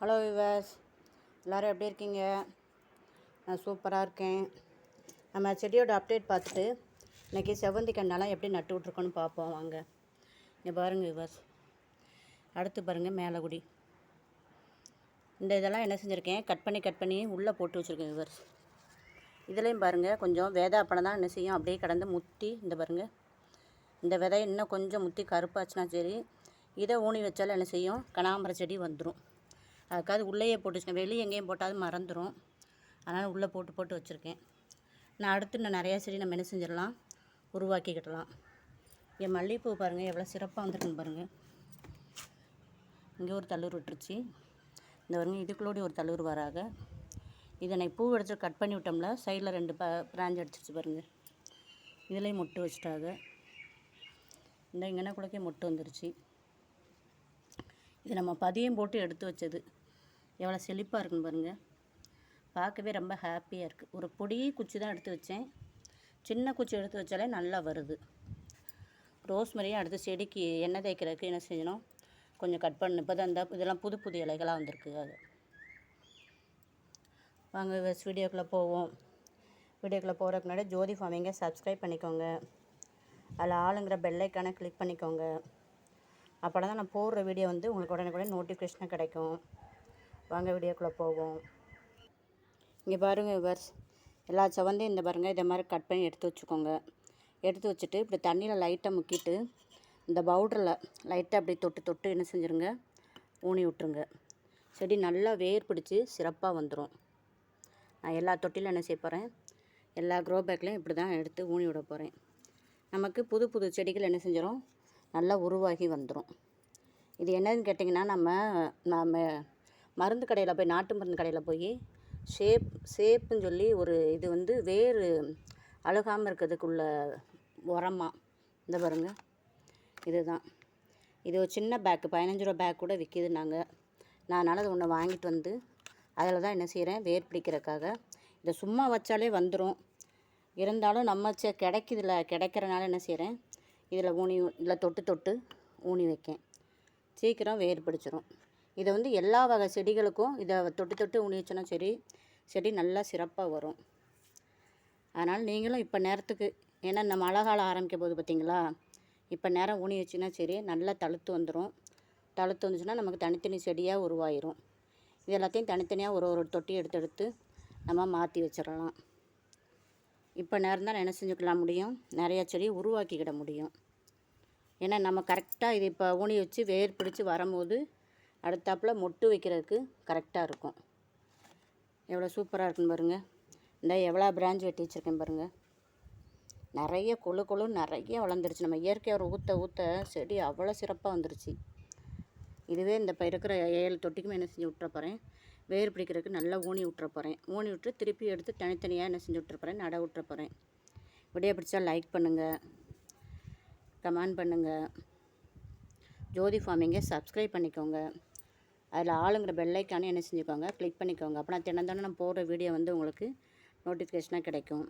Hello viewers, எல்லோரும் எப்படி இருக்கீங்க? நான் சூப்பராக இருக்கேன். நம்ம செடியோட அப்டேட் பார்த்துட்டு இன்றைக்கி செவ்வந்தி கண்ணெல்லாம் எப்படி நட்டு விட்ருக்கோன்னு பார்ப்போம் வாங்க. இங்கே பாருங்கள் விவர்ஸ், அடுத்து பாருங்கள் மேலகுடி. இந்த இதெல்லாம் என்ன செஞ்சுருக்கேன், கட் பண்ணி உள்ளே போட்டு வச்சுருக்கேன் விவர்ஸ். இதுலேயும் பாருங்கள் கொஞ்சம் வேதாப்பழம் தான் என்ன செய்யும், அப்படியே கடந்து முத்தி. இந்த பாருங்கள், இந்த விதையை இன்னும் கொஞ்சம் முத்தி கருப்பாச்சுன்னா சரி, இதை ஊனி வச்சாலும் என்ன செய்யும், கனகாம்பர செடி வந்துடும். அதுக்காவது உள்ளேயே போட்டு வச்சுக்கேன், வெளியே எங்கேயும் போட்டாலும் மறந்துடும். அதனால் உள்ளே போட்டு வச்சுருக்கேன். நான் அடுத்து இன்னும் நிறையா செடி நம்ம என்ன செஞ்சிடலாம், உருவாக்கிக்கிடலாம். இங்கே மல்லிகைப்பூ பாருங்கள் எவ்வளோ சிறப்பாக வந்துருக்குன்னு பாருங்கள். இங்கே ஒரு தள்ளூர் விட்டுருச்சு. இந்த பாருங்க, இதுக்குள்ளோடி ஒரு தள்ளூர் வராங்க. இதை நான் பூ எடுத்து கட் பண்ணி விட்டோம்ல, சைடில் 2 பிராஞ்ச் அடிச்சிருச்சு பாருங்கள். இதுலேயும் மொட்டு வச்சுட்டாங்க. இந்த இங்கன்னா குள்ளக்கே மொட்டு வந்துருச்சு. இது நம்ம பதியம் போட்டு எடுத்து வச்சது. எவ்வளோ செழிப்பாக இருக்குன்னு பாருங்கள். பார்க்கவே ரொம்ப ஹாப்பியாக இருக்குது. ஒரு பொடி குச்சி தான் எடுத்து வச்சேன். சின்ன குச்சி எடுத்து வச்சாலே நல்லா வருது. ரோஸ்மரியும் அடுத்து செடிக்கு எண்ணெய் தேய்க்கிறதுக்கு என்ன செய்யணும், கொஞ்சம் கட் பண்ணு. இப்போ தான் இந்த இதெல்லாம் புது இலைகளாக வந்திருக்கு. அது வாங்க வீடியோக்குள்ளே போவோம். வீடியோக்குள்ளே போகிறதுக்கு முன்னாடி ஜோதி ஃபார்மிங்கை சப்ஸ்கிரைப் பண்ணிக்கோங்க. அதில் ஆளுங்கிற பெல்லைக்கான கிளிக் பண்ணிக்கோங்க. அப்போ தான் நான் போடுற வீடியோ வந்து உங்களுக்கு உடனே நோட்டிஃபிகேஷனாக கிடைக்கும். வாங்க வீடியோக்குள்ளே போவோம். இங்கே பாருங்கள் விவர்ஸ், எல்லா செவந்தையும் இந்த பாருங்கள் இதை மாதிரி கட் பண்ணி எடுத்து வச்சுக்கோங்க. எடுத்து வச்சுட்டு இப்படி தண்ணியில் லைட்டாக முக்கிட்டு இந்த பவுடரில் லைட்டாக அப்படி தொட்டு என்ன செஞ்சுருங்க, ஊனி விட்டுருங்க. செடி நல்லா வேர் பிடிச்சி சிறப்பாக வந்துடும். நான் எல்லா தொட்டிலும் என்ன செய்ய போகிறேன், எல்லா க்ரோ பேக்லையும் இப்படி தான் எடுத்து ஊனி விட போகிறேன். நமக்கு புது செடிகள் என்ன செஞ்சிடும், நல்லா உருவாகி வந்துடும். இது என்னதுன்னு கேட்டிங்கன்னா, நம்ம மருந்து கடையில் போய், நாட்டு மருந்து கடையில் போய் ஷேப்புன்னு சொல்லி ஒரு இது வந்து வேறு அழுகாமல் இருக்கிறதுக்குள்ள உரமாக இந்த பாருங்க, இதுதான். இது ஒரு சின்ன பேக்கு 15 ரூபா பேக் கூட விற்கிது. நான் அதனால் அது ஒன்று வாங்கிட்டு வந்து அதில் தான் என்ன செய்கிறேன், வேர் பிடிக்கிறதுக்காக. இதை சும்மா வச்சாலே வந்துடும். இருந்தாலும் நம்ம கிடைக்கிறனால என்ன செய்கிறேன், இதில் இதில் தொட்டு ஊனி வைக்கேன். சீக்கிரம் வேர் பிடிச்சிரும். இதை வந்து எல்லா வகை செடிகளுக்கும் இதை தொட்டு ஊனி வச்சோன்னா சரி, செடி நல்லா சிறப்பாக வரும். அதனால் நீங்களும் இப்போ நேரத்துக்கு, ஏன்னா இந்த மழை காலம் ஆரம்பிக்க போது பார்த்திங்களா, இப்போ நேரம் ஊனி வச்சுன்னா சரி நல்லா தழுத்து வந்துடும். தழுத்து வந்துச்சுன்னா நமக்கு தனித்தனி செடியாக உருவாயிரும். இது எல்லாத்தையும் தனித்தனியாக ஒரு தொட்டி எடுத்து நம்ம மாற்றி வச்சிடலாம். இப்போ நேரம் தான் என்ன செஞ்சுக்கலாம் முடியும், நிறையா செடி உருவாக்கிக்கிட முடியும். ஏன்னா நம்ம கரெக்டாக இது இப்போ ஊனி வச்சு வேர் பிடிச்சி வரும்போது அடுத்தாப்பில் மொட்டு வைக்கிறதுக்கு கரெக்டாக இருக்கும். எவ்வளோ சூப்பராக இருக்குன்னு பாருங்கள். இந்த எவ்வளோ பிரான்ச் வெட்டி வச்சுருக்கேன் பாருங்கள். நிறைய கொழு நிறைய வளர்ந்துருச்சு. நம்ம இயற்கையாக ஊற்ற செடி அவ்வளோ சிறப்பாக வந்துருச்சு. இதுவே இந்த இப்போ இருக்கிற 7 தொட்டிக்குமே என்ன செஞ்சு விட்டுற போகிறேன், வேர் பிடிக்கிறதுக்கு நல்லா ஊனி விட்டுற போகிறேன். ஊனி விட்டு திருப்பி எடுத்து தனித்தனியாக என்ன செஞ்சு விட்டுற போகிறேன், நட விட்டுற போகிறேன். வீடியோ பிடிச்சா லைக் பண்ணுங்கள், கமெண்ட் பண்ணுங்கள். ஜோதி ஃபார்மிங்கை சப்ஸ்கிரைப் பண்ணிக்கோங்க. அதில் ஆளுங்கிற பெல்லைக்கானே என்ன செஞ்சுக்கோங்க, கிளிக் பண்ணிக்கோங்க. அப்போ நான் தினந்தானே நான் போடுற வீடியோ வந்து உங்களுக்கு நோட்டிஃபிகேஷனாக கிடைக்கும்.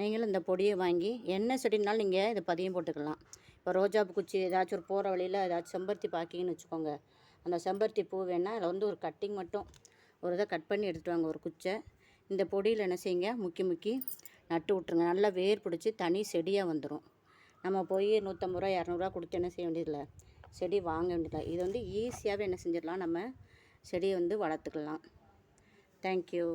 நீங்களும் இந்த பொடியை வாங்கி என்ன செடினாலும் நீங்கள் இதை பதியம் போட்டுக்கலாம். இப்போ ரோஜாப்பு குச்சி ஏதாச்சும் ஒரு போகிற வழியில் ஏதாச்சும் செம்பருத்தி பார்க்கிங்கன்னு வச்சுக்கோங்க. அந்த செம்பருத்தி பூ வேணால் அதில் வந்து ஒரு கட்டிங் மட்டும் ஒரு இதை கட் பண்ணி எடுத்துகிட்டு வாங்க, ஒரு குச்சை. இந்த பொடியில் என்ன செய்யுங்க, முக்கி நட்டு விட்ருங்க. நல்லா வேர் பிடிச்சி தனி செடியாக வந்துடும். நம்ம போய் 150 ரூபா 200 ரூபா கொடுத்து என்ன செய்ய வேண்டியதில்லை, செடி வாங்க வேண்டியதில்லை. இது வந்து ஈஸியாகவே என்ன செஞ்சிடலாம், நம்ம செடியை வந்து வளர்த்துக்கலாம். தேங்க்யூ.